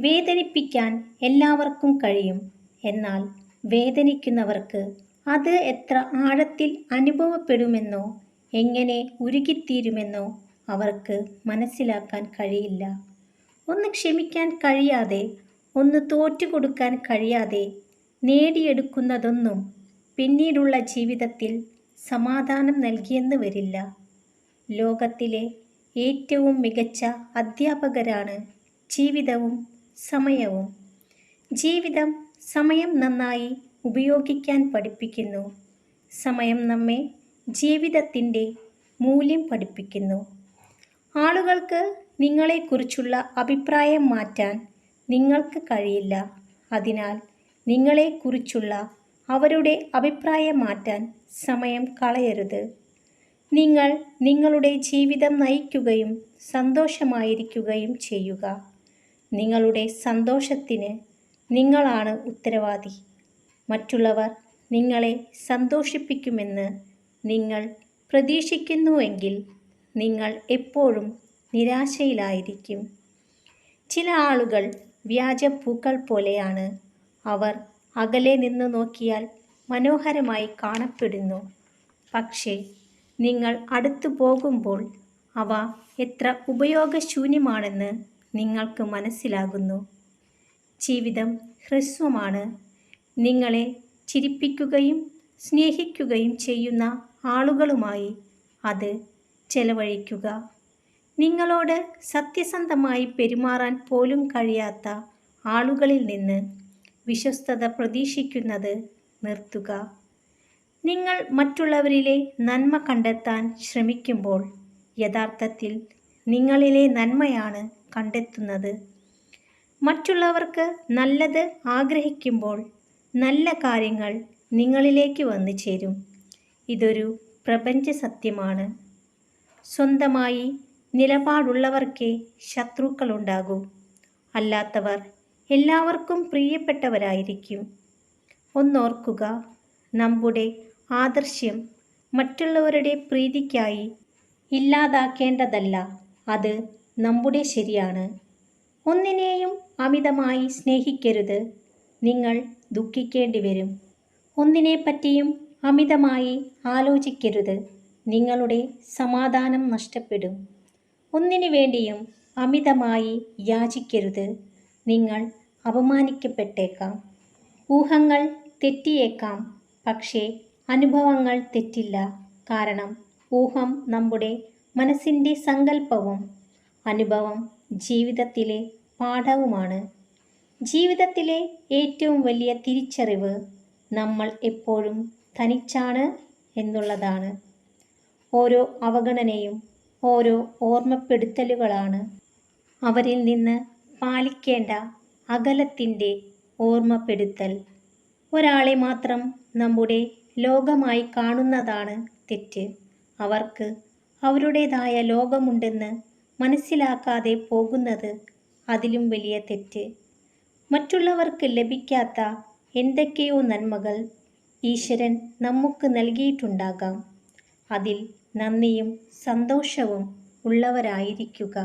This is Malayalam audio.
വേദനിപ്പിക്കാൻ എല്ലാവർക്കും കഴിയും. എന്നാൽ വേദനിക്കുന്നവർക്ക് അത് എത്ര ആഴത്തിൽ അനുഭവപ്പെടുമെന്നോ എങ്ങനെ ഉരുകിത്തീരുമെന്നോ അവർക്ക് മനസ്സിലാക്കാൻ കഴിയില്ല. ഒന്ന് ക്ഷമിക്കാൻ കഴിയാതെ, ഒന്ന് തോറ്റുകൊടുക്കാൻ കഴിയാതെ നേടിയെടുക്കുന്നതൊന്നും പിന്നീടുള്ള ജീവിതത്തിൽ സമാധാനം നൽകിയെന്ന് വരില്ല. ലോകത്തിലെ ഏറ്റവും മികച്ച അധ്യാപകരാണ് ജീവിതവും സമയവും. ജീവിതം സമയം നന്നായി ഉപയോഗിക്കാൻ പഠിപ്പിക്കുന്നു. സമയം നമ്മെ ജീവിതത്തിൻ്റെ മൂല്യം പഠിപ്പിക്കുന്നു. ആളുകൾക്ക് നിങ്ങളെക്കുറിച്ചുള്ള അഭിപ്രായം മാറ്റാൻ നിങ്ങൾക്ക് കഴിയില്ല. അതിനാൽ നിങ്ങളെക്കുറിച്ചുള്ള അവരുടെ അഭിപ്രായം മാറ്റാൻ സമയം കളയരുത്. നിങ്ങൾ നിങ്ങളുടെ ജീവിതം നയിക്കുകയും സന്തോഷമായിരിക്കുകയും ചെയ്യുക. നിങ്ങളുടെ സന്തോഷത്തിന് നിങ്ങളാണ് ഉത്തരവാദി. മറ്റുള്ളവർ നിങ്ങളെ സന്തോഷിപ്പിക്കുമെന്ന് നിങ്ങൾ പ്രതീക്ഷിക്കുന്നുവെങ്കിൽ നിങ്ങൾ എപ്പോഴും നിരാശയിലായിരിക്കും. ചില ആളുകൾ വ്യാജപ്പൂക്കൾ പോലെയാണ്. അവർ അകലെ നിന്ന് നോക്കിയാൽ മനോഹരമായി കാണപ്പെടുന്നു. പക്ഷേ നിങ്ങൾ അടുത്തു പോകുമ്പോൾ അവ എത്ര ഉപയോഗശൂന്യമാണെന്ന് നിങ്ങൾക്ക് മനസ്സിലാകുന്നു. ജീവിതം ഹ്രസ്വമാണ്. നിങ്ങളെ ചിരിപ്പിക്കുകയും സ്നേഹിക്കുകയും ചെയ്യുന്ന ആളുകളുമായി അത് ചെലവഴിക്കുക. നിങ്ങളോട് സത്യസന്ധമായി പെരുമാറാൻ പോലും കഴിയാത്ത ആളുകളിൽ നിന്ന് വിശ്വസ്തത പ്രതീക്ഷിക്കുന്നത് നിർത്തുക. നിങ്ങൾ മറ്റുള്ളവരിലെ നന്മ കണ്ടെത്താൻ ശ്രമിക്കുമ്പോൾ യഥാർത്ഥത്തിൽ നിങ്ങളിലെ നന്മയാണ് കണ്ടെത്തുന്നത്. മറ്റുള്ളവർക്ക് നല്ലത് ആഗ്രഹിക്കുമ്പോൾ നല്ല കാര്യങ്ങൾ നിങ്ങളിലേക്ക് വന്നു ചേരും. ഇതൊരു പ്രപഞ്ച സത്യമാണ്. സ്വന്തമായി നിലപാടുള്ളവർക്കേ ശത്രുക്കളുണ്ടാകൂ. അല്ലാത്തവർ എല്ലാവർക്കും പ്രിയപ്പെട്ടവരായിരിക്കും. ഒന്നോർക്കുക, നമ്മുടെ ആദർശം മറ്റുള്ളവരുടെ പ്രീതിക്കായി ഇല്ലാതാക്കേണ്ടതല്ല. അത് നമ്മുടെ ശരിയാണ്. ഒന്നിനെയും അമിതമായി സ്നേഹിക്കരുത്. നിങ്ങൾ ദുഃഖിക്കേണ്ടി വരും. ഒന്നിനെപ്പറ്റിയും അമിതമായി ആലോചിക്കരുത്. നിങ്ങളുടെ സമാധാനം നഷ്ടപ്പെടും. ഒന്നിനു വേണ്ടിയും അമിതമായി യാചിക്കരുത്. നിങ്ങൾ അപമാനിക്കപ്പെട്ടേക്കാം. ഊഹങ്ങൾ തെറ്റിയേക്കാം, പക്ഷേ അനുഭവങ്ങൾ തെറ്റില്ല. കാരണം ഊഹം നമ്മുടെ മനസ്സിൻ്റെ സങ്കല്പവും അനുഭവം ജീവിതത്തിലെ പാഠവുമാണ്. ജീവിതത്തിലെ ഏറ്റവും വലിയ തിരിച്ചറിവ് നമ്മൾ എപ്പോഴും തനിച്ചാണ് എന്നുള്ളതാണ്. ഓരോ അവഗണനയും ഓരോ ഓർമ്മപ്പെടുത്തലുകളാണ്. അവരിൽ നിന്ന് പാലിക്കേണ്ട അകലത്തിൻ്റെ ഓർമ്മപ്പെടുത്തൽ. ഒരാളെ മാത്രം നമ്മുടെ ലോകമായി കാണുന്നതാണ് തെറ്റ്. അവർക്ക് അവരുടേതായ ലോകമുണ്ടെന്ന് മനസ്സിലാക്കാതെ പോകുന്നത് അതിലും വലിയ തെറ്റ്. മറ്റുള്ളവർക്ക് ലഭിക്കാത്ത എന്തൊക്കെയോ നന്മകൾ ഈശ്വരൻ നമുക്ക് നൽകിയിട്ടുണ്ടാകാം. അതിൽ നന്ദിയും സന്തോഷവും ഉള്ളവരായിരിക്കുക.